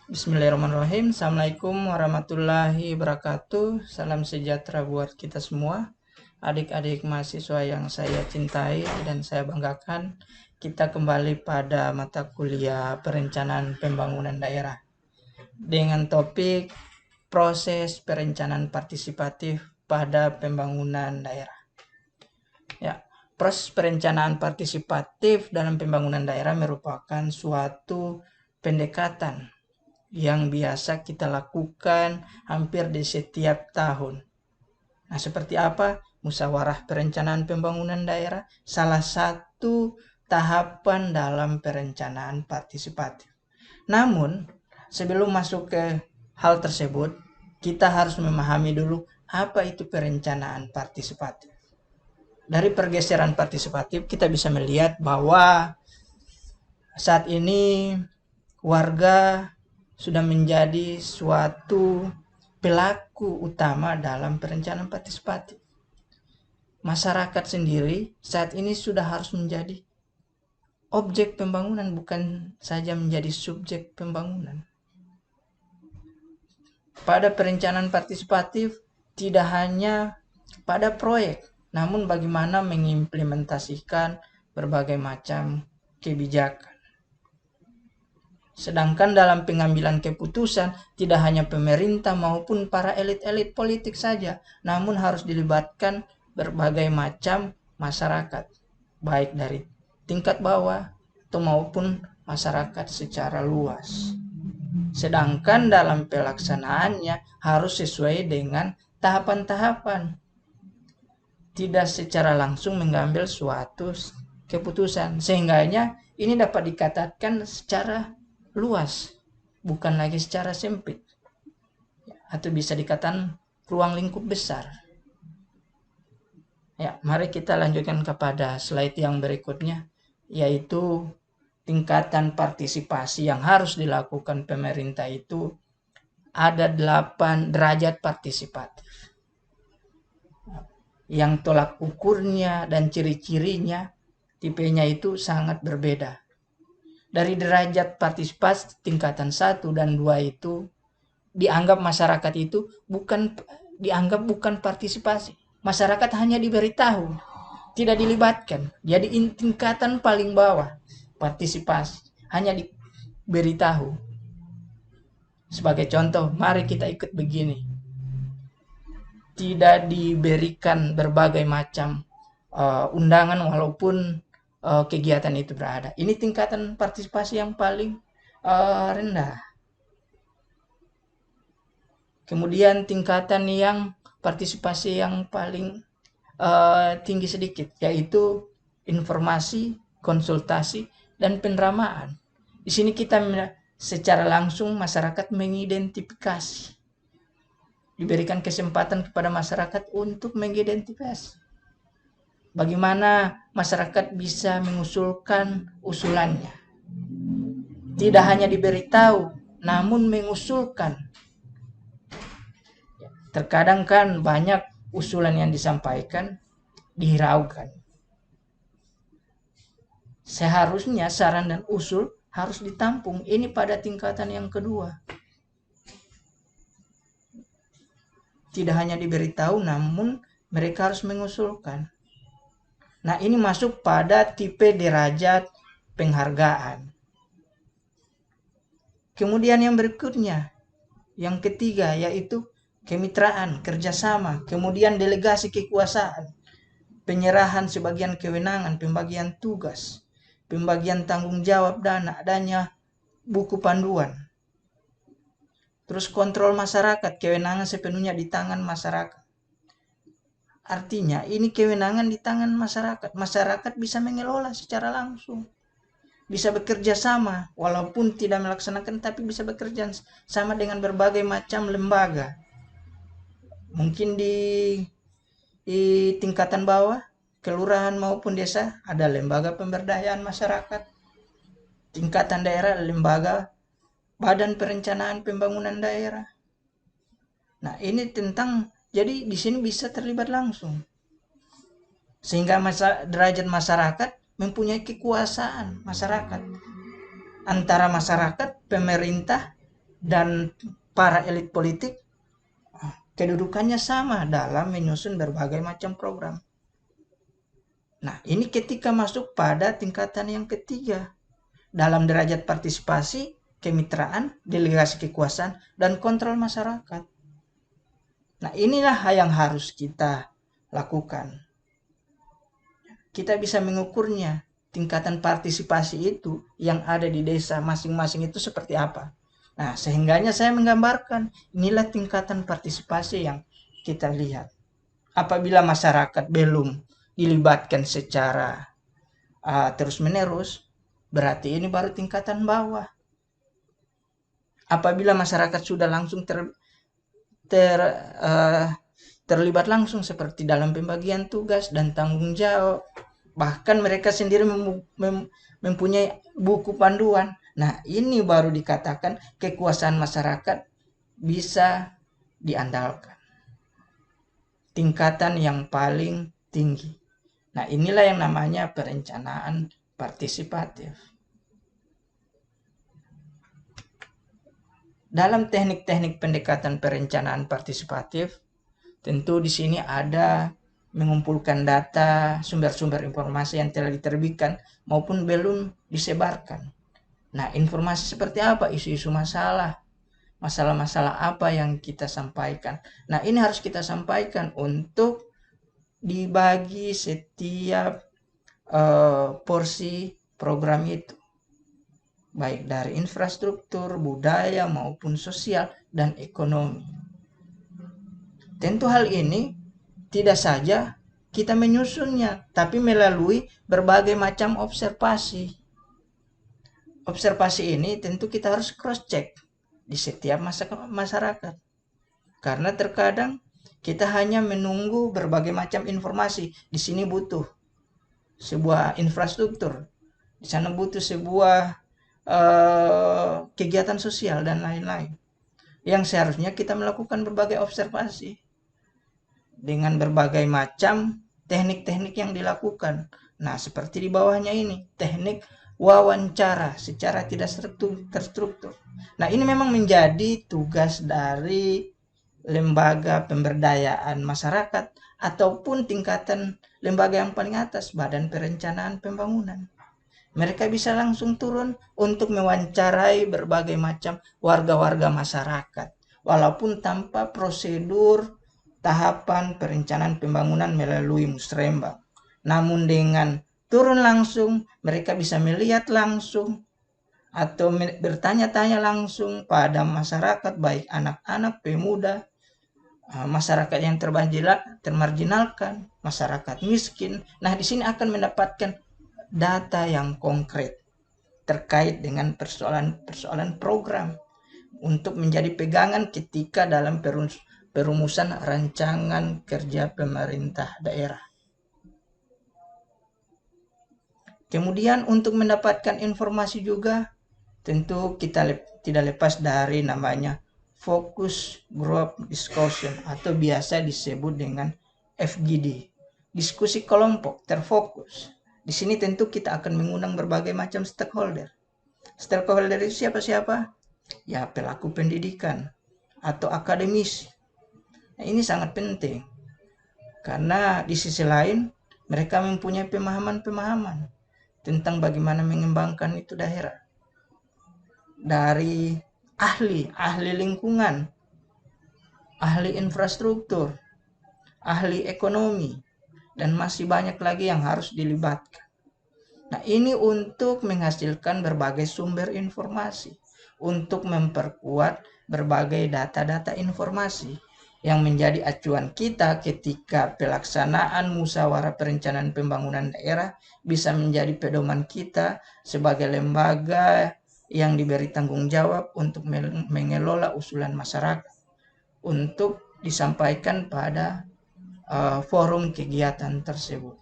Bismillahirrahmanirrahim. Assalamualaikum warahmatullahi wabarakatuh. Salam sejahtera buat kita semua. Adik-adik mahasiswa yang saya cintai dan saya banggakan, kita kembali pada mata kuliah perencanaan pembangunan daerah dengan topik proses perencanaan partisipatif pada pembangunan daerah. Ya, proses perencanaan partisipatif dalam pembangunan daerah merupakan suatu pendekatan yang biasa kita lakukan hampir di setiap tahun. Nah, seperti apa? Musyawarah perencanaan pembangunan daerah salah satu tahapan dalam perencanaan partisipatif. Namun, sebelum masuk ke hal tersebut, kita harus memahami dulu apa itu perencanaan partisipatif. Dari pergeseran partisipatif, kita bisa melihat bahwa saat ini warga sudah menjadi suatu pelaku utama dalam perencanaan partisipatif. Masyarakat sendiri saat ini sudah harus menjadi objek pembangunan, bukan saja menjadi subjek pembangunan. Pada perencanaan partisipatif tidak hanya pada proyek, namun bagaimana mengimplementasikan berbagai macam kebijakan. Sedangkan dalam pengambilan keputusan tidak hanya pemerintah maupun para elit-elit politik saja, namun harus dilibatkan berbagai macam masyarakat, baik dari tingkat bawah atau maupun masyarakat secara luas. Sedangkan dalam pelaksanaannya harus sesuai dengan tahapan-tahapan, tidak secara langsung mengambil suatu keputusan, sehingganya ini dapat dikatakan secara luas, bukan lagi secara sempit, atau bisa dikatakan ruang lingkup besar. Ya, mari kita lanjutkan kepada slide yang berikutnya, yaitu tingkatan partisipasi yang harus dilakukan pemerintah itu ada 8 derajat partisipatif. Yang tolak ukurnya dan ciri-cirinya, tipenya itu sangat berbeda. Dari derajat partisipasi tingkatan 1 dan 2 itu dianggap masyarakat itu bukan partisipasi. Masyarakat hanya diberitahu, tidak dilibatkan. Jadi tingkatan paling bawah partisipasi, hanya diberitahu. Sebagai contoh, mari kita ikut begini. Tidak diberikan berbagai macam undangan walaupun kegiatan itu berada. Ini tingkatan partisipasi yang paling rendah. Kemudian tingkatan yang partisipasi yang paling tinggi sedikit, yaitu informasi, konsultasi, dan peneramaan. Di sini kita secara langsung masyarakat mengidentifikasi. Diberikan kesempatan kepada masyarakat untuk mengidentifikasi. Bagaimana masyarakat bisa mengusulkan usulannya. Tidak hanya diberitahu, namun mengusulkan. Terkadang kan banyak usulan yang disampaikan dihiraukan. Seharusnya saran dan usul harus ditampung. Ini pada tingkatan yang kedua. Tidak hanya diberitahu, namun mereka harus mengusulkan. Nah, ini masuk pada tipe derajat penghargaan. Kemudian yang berikutnya, yang ketiga, yaitu kemitraan, kerjasama, kemudian delegasi kekuasaan, penyerahan sebagian kewenangan, pembagian tugas, pembagian tanggung jawab dana, adanya buku panduan. Terus kontrol masyarakat, kewenangan sepenuhnya di tangan masyarakat. Artinya ini kewenangan di tangan masyarakat. Masyarakat bisa mengelola secara langsung. Bisa bekerja sama, walaupun tidak melaksanakan, tapi bisa bekerja sama dengan berbagai macam lembaga. Mungkin di tingkatan bawah, kelurahan maupun desa, ada lembaga pemberdayaan masyarakat. Tingkatan daerah, lembaga Badan Perencanaan Pembangunan Daerah. Nah, ini tentang, jadi di sini bisa terlibat langsung. Sehingga derajat masyarakat mempunyai kekuasaan masyarakat. Antara masyarakat, pemerintah, dan para elit politik kedudukannya sama dalam menyusun berbagai macam program. Nah, ini ketika masuk pada tingkatan yang ketiga, dalam derajat partisipasi, kemitraan, delegasi kekuasaan, dan kontrol masyarakat. Nah, inilah yang harus kita lakukan. Kita bisa mengukurnya, tingkatan partisipasi itu yang ada di desa masing-masing itu seperti apa. Nah, sehingganya saya menggambarkan, inilah tingkatan partisipasi yang kita lihat. Apabila masyarakat belum dilibatkan secara terus-menerus, berarti ini baru tingkatan bawah. Apabila masyarakat sudah langsung terlibat langsung seperti dalam pembagian tugas dan tanggung jawab, bahkan mereka sendiri mempunyai buku panduan. Nah, ini baru dikatakan kekuasaan masyarakat bisa diandalkan. Tingkatan yang paling tinggi. Nah, inilah yang namanya perencanaan partisipatif. Dalam teknik-teknik pendekatan perencanaan partisipatif, tentu di sini ada mengumpulkan data, sumber-sumber informasi yang telah diterbitkan maupun belum disebarkan. Nah, informasi seperti apa? Isu-isu masalah-masalah apa yang kita sampaikan. Nah, ini harus kita sampaikan untuk dibagi setiap porsi program itu, baik dari infrastruktur, budaya, maupun sosial dan ekonomi. Tentu hal ini tidak saja kita menyusunnya, tapi melalui berbagai macam observasi. Observasi ini tentu kita harus cross-check di setiap masyarakat. Karena terkadang kita hanya menunggu berbagai macam informasi. Di sini butuh sebuah infrastruktur, di sana butuh sebuah kegiatan sosial dan lain-lain. Yang seharusnya kita melakukan berbagai observasi dengan berbagai macam teknik-teknik yang dilakukan. Nah, seperti di bawahnya ini, teknik wawancara secara tidak terstruktur. Nah, ini memang menjadi tugas dari lembaga pemberdayaan masyarakat ataupun tingkatan lembaga yang paling atas, Badan Perencanaan Pembangunan. Mereka bisa langsung turun untuk mewawancarai berbagai macam warga-warga masyarakat, walaupun tanpa prosedur tahapan perencanaan pembangunan melalui musrembang. Namun dengan turun langsung, mereka bisa melihat langsung atau bertanya-tanya langsung pada masyarakat, baik anak-anak, pemuda, masyarakat yang termarginalkan, masyarakat miskin. Nah, di sini akan mendapatkan data yang konkret terkait dengan persoalan program untuk menjadi pegangan ketika dalam perumusan rancangan kerja pemerintah daerah. Kemudian untuk mendapatkan informasi juga tentu kita tidak lepas dari namanya focus group discussion atau biasa disebut dengan FGD, diskusi kelompok terfokus. Di sini tentu kita akan mengundang berbagai macam stakeholder. Stakeholder itu siapa-siapa? Ya, pelaku pendidikan atau akademisi. Nah, ini sangat penting karena di sisi lain mereka mempunyai pemahaman-pemahaman tentang bagaimana mengembangkan itu daerah. Dari ahli lingkungan, ahli infrastruktur, ahli ekonomi, dan masih banyak lagi yang harus dilibatkan. Nah, ini untuk menghasilkan berbagai sumber informasi, untuk memperkuat berbagai data-data informasi yang menjadi acuan kita ketika pelaksanaan musyawarah perencanaan pembangunan daerah, bisa menjadi pedoman kita sebagai lembaga yang diberi tanggung jawab untuk mengelola usulan masyarakat untuk disampaikan pada forum kegiatan tersebut.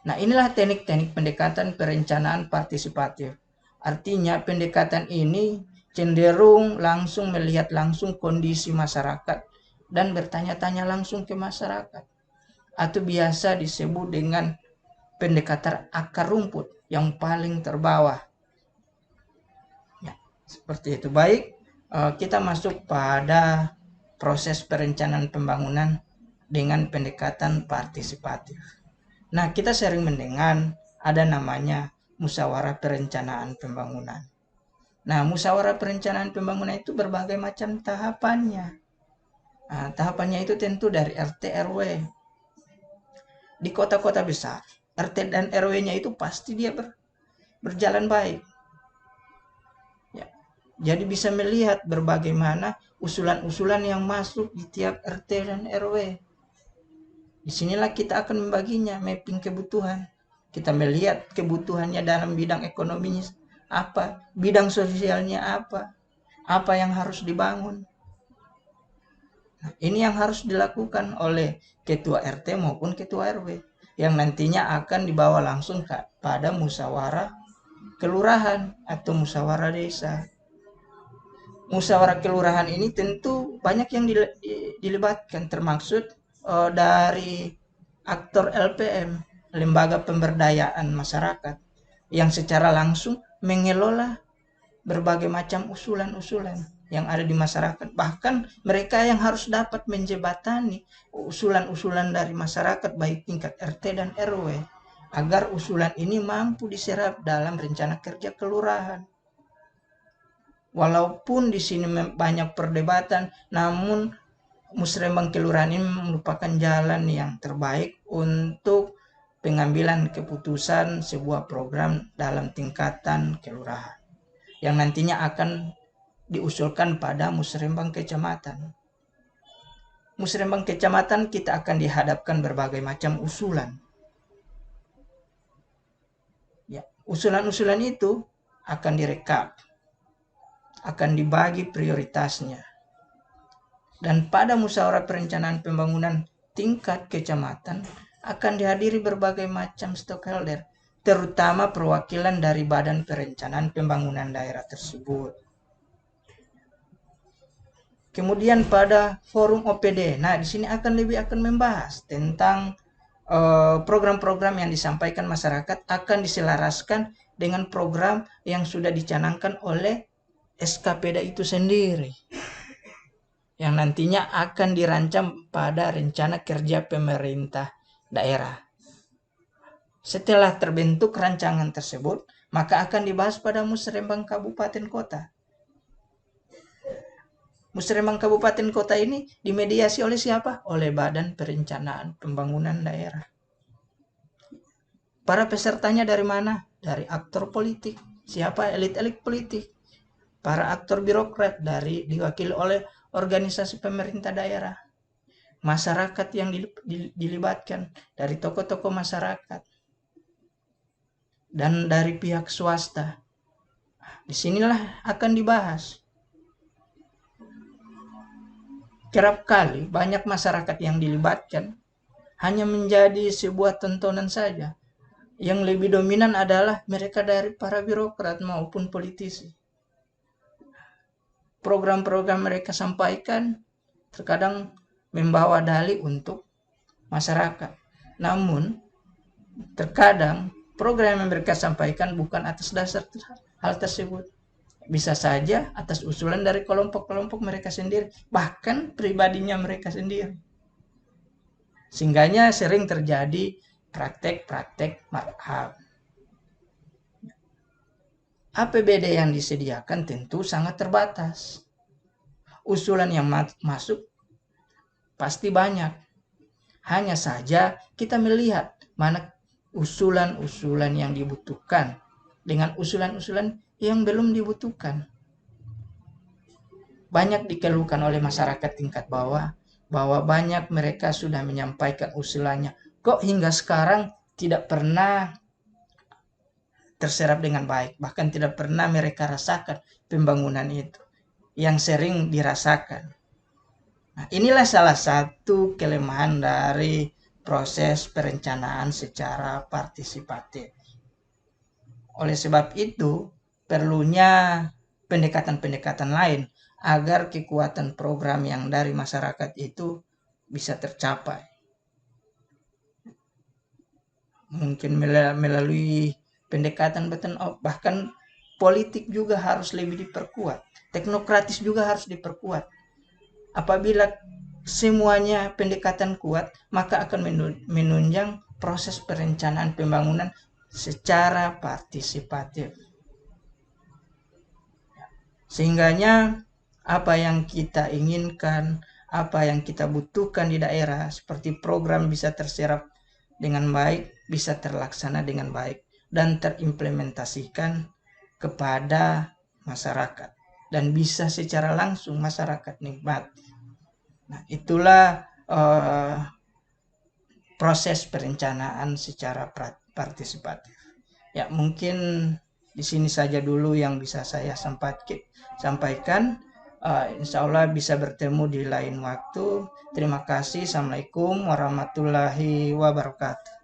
Nah, inilah teknik-teknik pendekatan perencanaan partisipatif. Artinya pendekatan ini cenderung langsung melihat langsung kondisi masyarakat dan bertanya-tanya langsung ke masyarakat, atau biasa disebut dengan pendekatan akar rumput yang paling terbawah. Ya, seperti itu. Baik, kita masuk pada proses perencanaan pembangunan dengan pendekatan partisipatif. Nah, kita sering mendengar ada namanya musyawarah perencanaan pembangunan. Nah, musyawarah perencanaan pembangunan itu berbagai macam tahapannya. Nah, tahapannya itu tentu dari RT RW. Di kota-kota besar, RT dan RW-nya itu pasti dia berjalan baik. Ya. Jadi bisa melihat berbagai mana usulan-usulan yang masuk di tiap RT dan RW. Disinilah kita akan membaginya, mapping kebutuhan. Kita melihat kebutuhannya dalam bidang ekonominya apa, bidang sosialnya apa yang harus dibangun. Nah, ini yang harus dilakukan oleh ketua RT maupun ketua RW yang nantinya akan dibawa langsung pada musyawarah kelurahan atau musyawarah desa. Musyawarah kelurahan ini tentu banyak yang dilibatkan, termasuk dari aktor LPM, lembaga pemberdayaan masyarakat, yang secara langsung mengelola berbagai macam usulan-usulan yang ada di masyarakat. Bahkan mereka yang harus dapat menjembatani usulan-usulan dari masyarakat baik tingkat RT dan RW agar usulan ini mampu diserap dalam rencana kerja kelurahan. Walaupun di sini banyak perdebatan, namun musrembang kelurahan ini merupakan jalan yang terbaik untuk pengambilan keputusan sebuah program dalam tingkatan kelurahan yang nantinya akan diusulkan pada musrembang kecamatan. Musrembang kecamatan kita akan dihadapkan berbagai macam usulan. Ya, usulan-usulan itu akan direkap, akan dibagi prioritasnya. Dan pada musyawarah perencanaan pembangunan tingkat kecamatan akan dihadiri berbagai macam stakeholder, terutama perwakilan dari Badan Perencanaan Pembangunan daerah tersebut. Kemudian pada forum OPD, nah di sini akan membahas tentang program-program yang disampaikan masyarakat akan diselaraskan dengan program yang sudah dicanangkan oleh SKPD itu sendiri, yang nantinya akan dirancang pada rencana kerja pemerintah daerah. Setelah terbentuk rancangan tersebut, maka akan dibahas pada musrembang kabupaten kota. Musrembang kabupaten kota ini dimediasi oleh siapa? Oleh Badan Perencanaan Pembangunan Daerah. Para pesertanya dari mana? Dari aktor politik. Siapa? Elit-elit politik. Para aktor birokrat diwakili oleh organisasi pemerintah daerah. Masyarakat yang dilibatkan dari tokoh-tokoh masyarakat. Dan dari pihak swasta. Disinilah akan dibahas. Kerap kali banyak masyarakat yang dilibatkan hanya menjadi sebuah tontonan saja. Yang lebih dominan adalah mereka dari para birokrat maupun politisi. Program-program mereka sampaikan terkadang membawa dalih untuk masyarakat. Namun, terkadang program yang mereka sampaikan bukan atas dasar hal tersebut. Bisa saja atas usulan dari kelompok-kelompok mereka sendiri, bahkan pribadinya mereka sendiri. Sehingganya sering terjadi praktek-praktek markup. APBD yang disediakan tentu sangat terbatas. Usulan yang masuk pasti banyak. Hanya saja kita melihat mana usulan-usulan yang dibutuhkan dengan usulan-usulan yang belum dibutuhkan. Banyak dikeluhkan oleh masyarakat tingkat bawah bahwa banyak mereka sudah menyampaikan usulannya. Kok hingga sekarang tidak pernah terserap dengan baik, bahkan tidak pernah mereka rasakan pembangunan itu yang sering dirasakan. Nah, inilah salah satu kelemahan dari proses perencanaan secara partisipatif. Oleh sebab itu, perlunya pendekatan-pendekatan lain agar kekuatan program yang dari masyarakat itu bisa tercapai. Mungkin melalui pendekatan bottom up, bahkan politik juga harus lebih diperkuat, teknokratis juga harus diperkuat. Apabila semuanya pendekatan kuat, maka akan menunjang proses perencanaan pembangunan secara partisipatif. Sehingganya apa yang kita inginkan, apa yang kita butuhkan di daerah, seperti program bisa terserap dengan baik, bisa terlaksana dengan baik, dan terimplementasikan kepada masyarakat. Dan bisa secara langsung masyarakat nikmati. Nah, itulah proses perencanaan secara partisipatif. Ya, mungkin di sini saja dulu yang bisa saya sampaikan. Insya Allah bisa bertemu di lain waktu. Terima kasih. Assalamualaikum warahmatullahi wabarakatuh.